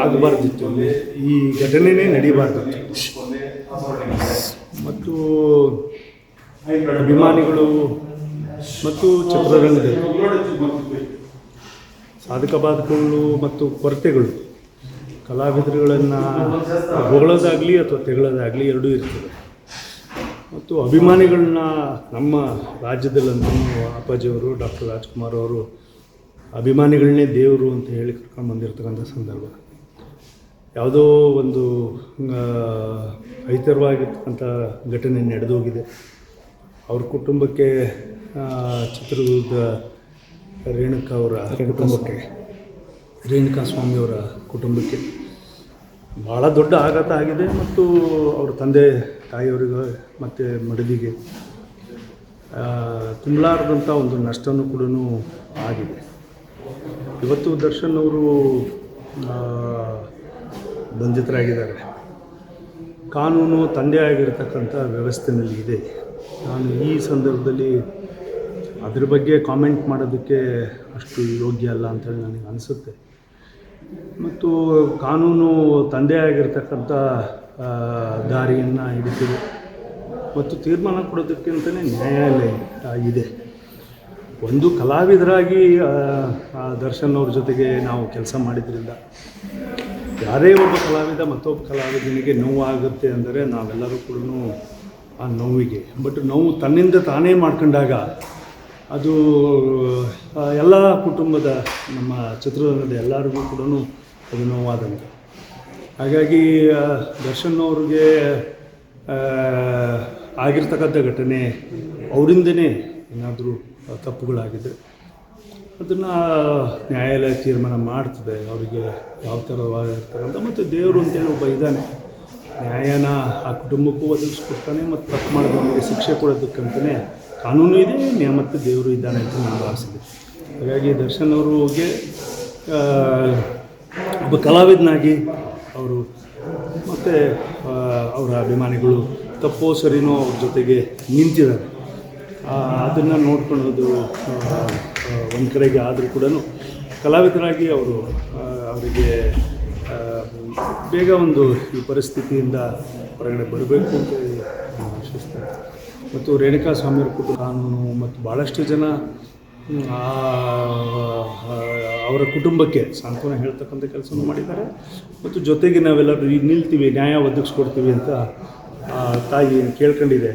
ಆಗಬಾರ್ದಿತ್ತು, ಈ ಘಟನೆಯೇ ನಡೀಬಾರ್ದಿತ್ತು. ಮತ್ತು ಅಭಿಮಾನಿಗಳು ಮತ್ತು ಚಿತ್ರರಂಗದಲ್ಲಿ ಸಾಧಕ ಬಾಧಕಗಳು ಮತ್ತು ಕೊರತೆಗಳು, ಕಲಾವಿದರುಗಳನ್ನು ಹೊಗಳೋದಾಗಲಿ ಅಥವಾ ತೆಗಳೋದಾಗಲಿ ಎರಡೂ ಇರ್ತದೆ. ಮತ್ತು ಅಭಿಮಾನಿಗಳನ್ನ ನಮ್ಮ ರಾಜ್ಯದಲ್ಲಂತೂ ಅಪ್ಪಾಜಿಯವರು ಡಾಕ್ಟರ್ ರಾಜ್ಕುಮಾರ್ ಅವರು ಅಭಿಮಾನಿಗಳನ್ನೇ ದೇವರು ಅಂತ ಹೇಳಿ ಕರ್ಕೊಂಡು ಬಂದಿರ್ತಕ್ಕಂಥ ಸಂದರ್ಭ. ಯಾವುದೋ ಒಂದು ಐತರವಾಗಿರ್ತಕ್ಕಂಥ ಘಟನೆ ನಡೆದೋಗಿದೆ. ಅವ್ರ ಕುಟುಂಬಕ್ಕೆ, ಚಿತ್ರದುರ್ಗದ ರೇಣುಕಾ ಅವರ ಕುಟುಂಬಕ್ಕೆ, ರೇಣುಕಾ ಸ್ವಾಮಿಯವರ ಕುಟುಂಬಕ್ಕೆ ಭಾಳ ದೊಡ್ಡ ಆಘಾತ ಆಗಿದೆ. ಮತ್ತು ಅವ್ರ ತಂದೆ ತಾಯಿಯವರಿಗೆ ಮತ್ತು ಮಡದಿಗೆ ತುಂಬಲಾರದಂಥ ಒಂದು ನಷ್ಟವೂ ಕೂಡ ಆಗಿದೆ. ಇವತ್ತು ದರ್ಶನ್ ಅವರು ಬಂಧಿತರಾಗಿದ್ದಾರೆ. ಕಾನೂನು ತಂದೆ ಆಗಿರತಕ್ಕಂಥ ವ್ಯವಸ್ಥೆಯಲ್ಲಿ ಇದೆ. ನಾನು ಈ ಸಂದರ್ಭದಲ್ಲಿ ಅದ್ರ ಬಗ್ಗೆ ಕಾಮೆಂಟ್ ಮಾಡೋದಕ್ಕೆ ಅಷ್ಟು ಯೋಗ್ಯ ಅಲ್ಲ ಅಂತೇಳಿ ನನಗೆ ಅನಿಸುತ್ತೆ. ಮತ್ತು ಕಾನೂನು ತಂದೆ ಆಗಿರ್ತಕ್ಕಂಥ ದಾರಿಯನ್ನು ಹಿಡಿತಿದೆ ಮತ್ತು ತೀರ್ಮಾನ ಕೊಡೋದಕ್ಕಿಂತಲೇ ನ್ಯಾಯಾಲಯ ಇದೆ. ಒಂದು ಕಲಾವಿದರಾಗಿ ದರ್ಶನ್ ಅವ್ರ ಜೊತೆಗೆ ನಾವು ಕೆಲಸ ಮಾಡಿದ್ರಿಂದ ಯಾರೇ ಒಬ್ಬ ಕಲಾವಿದ ಮತ್ತೊಬ್ಬ ಕಲಾವಿದನಿಗೆ ನೋವಾಗುತ್ತೆ ಅಂದರೆ ನಾವೆಲ್ಲರೂ ಕೂಡ ಆ ನೋವಿಗೆ, ಬಟ್ ನೋವು ತನ್ನಿಂದ ತಾನೇ ಮಾಡ್ಕೊಂಡಾಗ ಅದು ಎಲ್ಲ ಕುಟುಂಬದ, ನಮ್ಮ ಚಿತ್ರರಂಗದ ಎಲ್ಲರಿಗೂ ಕೂಡ ಅದು ನೋವಾದಂತೆ. ಹಾಗಾಗಿ ದರ್ಶನ್ ಅವ್ರಿಗೆ ಆಗಿರ್ತಕ್ಕಂಥ ಘಟನೆ ಅವರಿಂದನೇ ಏನಾದರೂ ತಪ್ಪುಗಳಾಗಿದ್ದರೆ ಅದನ್ನು ನ್ಯಾಯಾಲಯ ತೀರ್ಮಾನ ಮಾಡ್ತದೆ. ಅವರಿಗೆ ಯಾವ ಥರವಾಗಿರ್ತಕ್ಕಂಥ ಮತ್ತು ದೇವರು ಅಂತೇಳಿ ಒಬ್ಬ ಇದ್ದಾನೆ, ನ್ಯಾಯನ ಆ ಕುಟುಂಬಕ್ಕೂ ಒದಗಿಸ್ಕೊಡ್ತಾನೆ ಮತ್ತು ತಪ್ಪು ಮಾಡಿದವರಿಗೆ ಶಿಕ್ಷೆ ಕೊಡೋದಕ್ಕಂತಲೇ ಕಾನೂನು ಇದೆ, ಮತ್ತು ದೇವರು ಇದ್ದಾನೆ ಅಂತ ನಾನು ಭಾವಿಸಿದೆ. ಹಾಗಾಗಿ ದರ್ಶನ್ ಅವ್ರಿಗೆ ಒಬ್ಬ ಕಲಾವಿದನಾಗಿ ಅವರು ಮತ್ತು ಅವರ ಅಭಿಮಾನಿಗಳು ತಪ್ಪೋ ಸರಿನೋ ಅವ್ರ ಜೊತೆಗೆ ನಿಂತಿದ್ದಾರೆ. ಅದನ್ನು ನೋಡ್ಕೊಳ್ಳೋದು ಒಂದು ಕಡೆಗೆ ಆದರೂ ಕೂಡ ಕಲಾವಿದರಾಗಿ ಅವರಿಗೆ ಬೇಗ ಒಂದು ಈ ಪರಿಸ್ಥಿತಿಯಿಂದ ಹೊರಗಡೆ ಬರಬೇಕು ಅಂತ ಆಶಿಸ್ತಾರೆ. ಮತ್ತು ರೇಣುಕಾ ಸ್ವಾಮಿಯವ್ರ ಕುಟುಂಬ, ಕಾನೂನು ಮತ್ತು ಭಾಳಷ್ಟು ಜನ ಅವರ ಕುಟುಂಬಕ್ಕೆ ಸಾಂತ್ವನ ಹೇಳ್ತಕ್ಕಂಥ ಕೆಲಸವನ್ನು ಮಾಡಿದ್ದಾರೆ. ಮತ್ತು ಜೊತೆಗೆ ನಾವೆಲ್ಲರೂ ನಿಲ್ತೀವಿ, ನ್ಯಾಯ ಒದಗಿಸ್ಕೊಡ್ತೀವಿ ಅಂತ ತಾಯಿ ಕೇಳ್ಕೊಂಡಿದೆ.